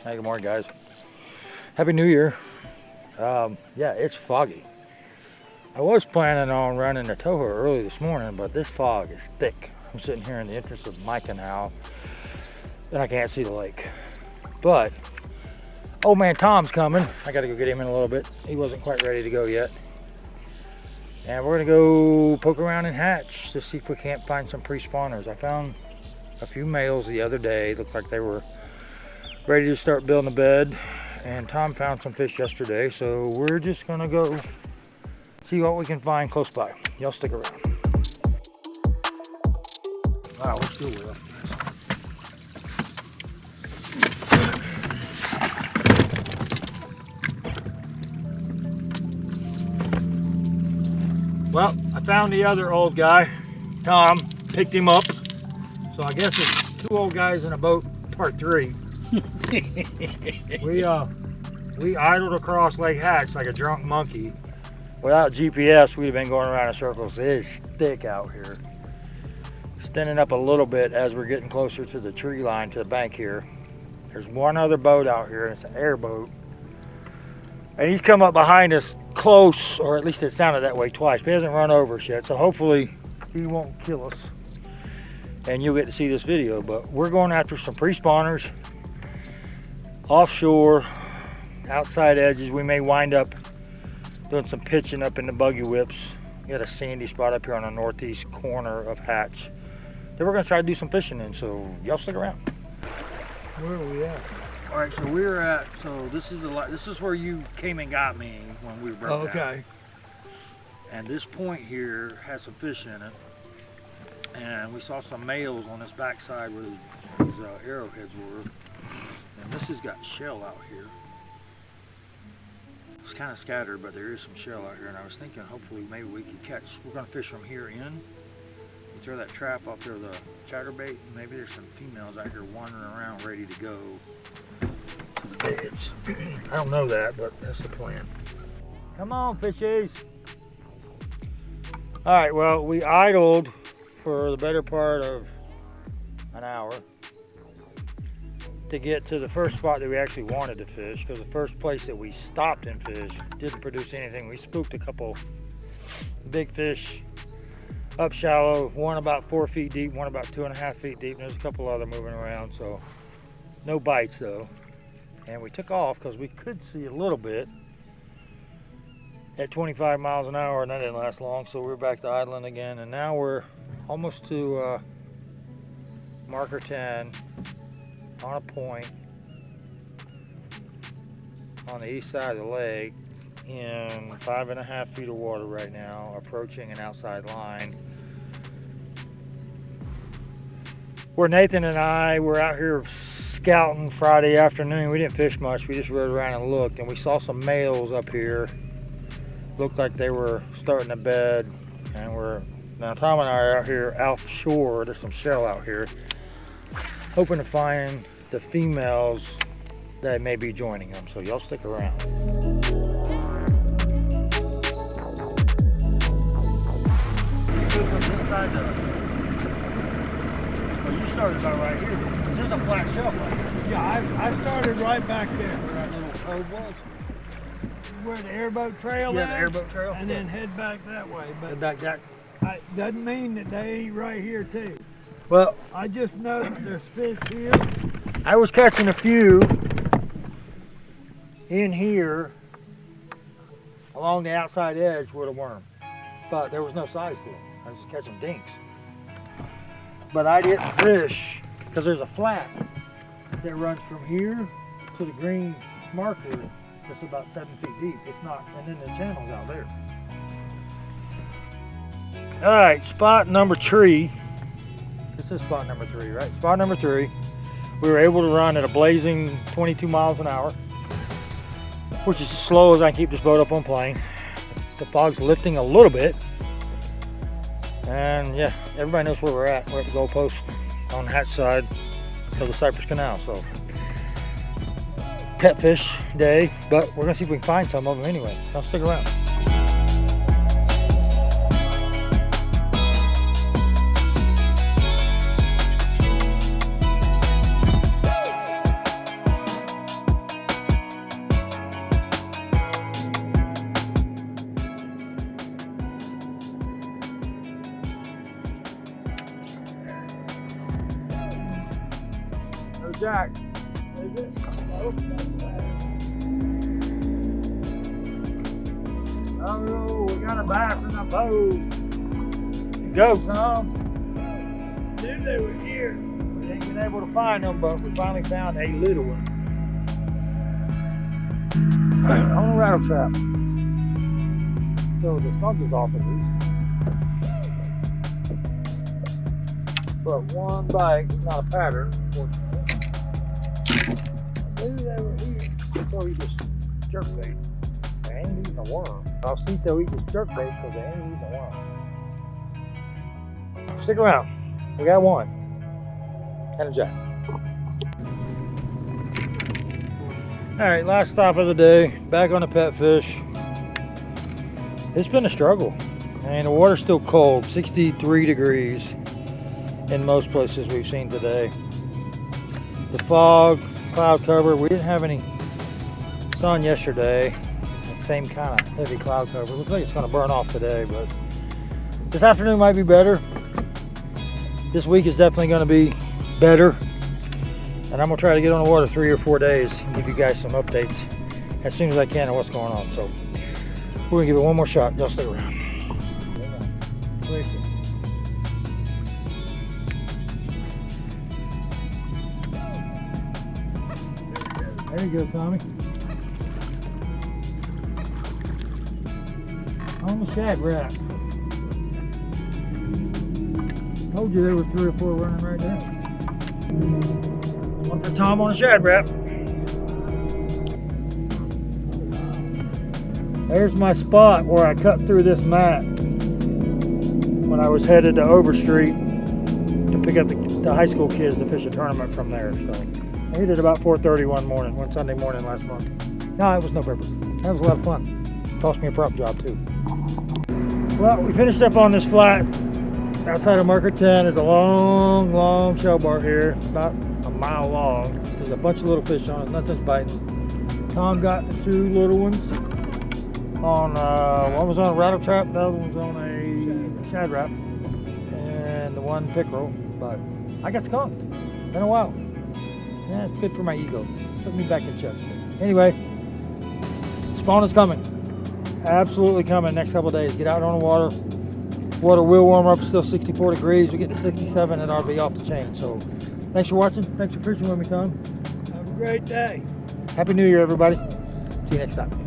Hey, good morning, guys. Happy New Year. Yeah, it's foggy. I was planning on running to Toho early this morning, but this fog is thick. I'm sitting here in the entrance of my canal, and I can't see the lake. But old man Tom's coming. I got to go get him in a little bit. He wasn't quite ready to go yet. And we're gonna go poke around in Hatch to see if we can't find some pre-spawners. I found a few males the other day. Looked like they were ready to start building a bed. And Tom found some fish yesterday, so we're just gonna go see what we can find close by. Y'all stick around. Wow, we're still well. Well, I found the other old guy, Tom, picked him up. So I guess it's two old guys in a boat, part 3. We idled across Lake Hatch like a drunk monkey. Without GPS, we'd have been going around in circles. It is thick out here. Standing up a little bit as we're getting closer to the tree line, to the bank here. There's one other boat out here, and it's an airboat. And he's come up behind us close, or at least it sounded that way twice, but he hasn't run over us yet, so hopefully he won't kill us. And you'll get to see this video, but we're going after some pre-spawners. Offshore, outside edges. We may wind up doing some pitching up in the buggy whips. We got a sandy spot up here on the northeast corner of Hatch that we're gonna try to do some fishing in, so y'all stick around. Where are we at? All right, so we're at, this is where you came and got me when we broke down. Okay. And this point here has some fish in it. And we saw some males on this backside where these arrowheads were. And this has got shell out here. It's kind of scattered, but there is some shell out here. And I was thinking hopefully maybe we could catch, we're gonna fish from here in. We throw that trap up there, the chatterbait. Maybe there's some females out here wandering around ready to go to the beds. I don't know that, but that's the plan. Come on, fishies. All right, well, we idled for the better part of an hour to get to the first spot that we actually wanted to fish, because the first place that we stopped and fished didn't produce anything. We spooked a couple big fish up shallow, one about 4 feet deep, one about 2.5 feet deep, and there's a couple other moving around, so no bites though. And we took off because we could see a little bit at 25 miles an hour, and that didn't last long, so we're back to idling again. And now we're almost to marker 10 on a point on the east side of the lake in 5.5 feet of water right now, approaching an outside line. Where Nathan and I were out here scouting Friday afternoon. We didn't fish much, we just rode around and looked, and we saw some males up here. Looked like they were starting a bed, and now Tom and I are out here offshore. There's some shell out here, hoping to find the females that may be joining them, so y'all stick around. Well, you started about right here. There's a flat shelf right here. Yeah, I started right back there. Where that little cove was. Where the airboat trail is. Yeah, the airboat trail. And then head back that way. But head back that. Doesn't mean that they ain't right here too. Well, I just noticed there's fish here. I was catching a few in here along the outside edge with a worm, but there was no size to them. I was just catching dinks. But I didn't fish because there's a flat that runs from here to the green marker that's about 7 feet deep. It's not, and then the channel's out there. All right, spot number 3. This is spot number 3, right? Spot number 3. We were able to run at a blazing 22 miles an hour, which is as slow as I can keep this boat up on plane. The fog's lifting a little bit. And yeah, everybody knows where we're at. We're at the goalpost on the Hatch side of the Cypress Canal. So catfish day, but we're gonna see if we can find some of them anyway. So stick around. shack. Is it? Nope. Oh, we got a bass in the boat. Go, Tom. Knew they were here. We ain't been able to find them, but we finally found a little one. On a rattle trap. So the skunk is off at least. But one bite, not a pattern, unfortunately. I knew they were here. So he just jerk bait. They ain't eating a worm. I'll see they'll eat this jerk bait because they ain't eating a worm. Stick around. We got one. And a jack. Alright, last stop of the day. Back on the pet fish. It's been a struggle. I mean, the water's still cold. 63 degrees in most places we've seen today. The fog, cloud cover. We didn't have any sun yesterday. Same kind of heavy cloud cover. Looks like it's going to burn off today, but this afternoon might be better. This week is definitely going to be better. And I'm going to try to get on the water 3 or 4 days and give you guys some updates as soon as I can on what's going on. So we're going to give it one more shot. Y'all stay around. There you go, Tommy. On the shad wrap. Told you there were 3 or 4 running right there. One for Tom on the shad wrap. There's my spot where I cut through this mat when I was headed to Overstreet to pick up the high school kids to fish a tournament from there. So I hit it about 4:30 one Sunday morning last month. No, it was November. That was a lot of fun. Cost me a prop job too. Well, we finished up on this flat outside of marker 10. There's a long shell bar here, about a mile long. There's a bunch of little fish on it, nothing's biting. Tom got the 2 little ones on, one was on a rattle trap, the other one was on a shad wrap, and the one pickerel, but I got skunked. Been a while. Yeah, it's good for my ego. Put me back in check. Anyway, spawn is coming. Absolutely coming next couple of days. Get out on the water. Water will warm up. It's still 64 degrees. We get to 67 and I'll be off the chain. So thanks for watching. Thanks for fishing with me, Tom. Have a great day. Happy New Year, everybody. See you next time.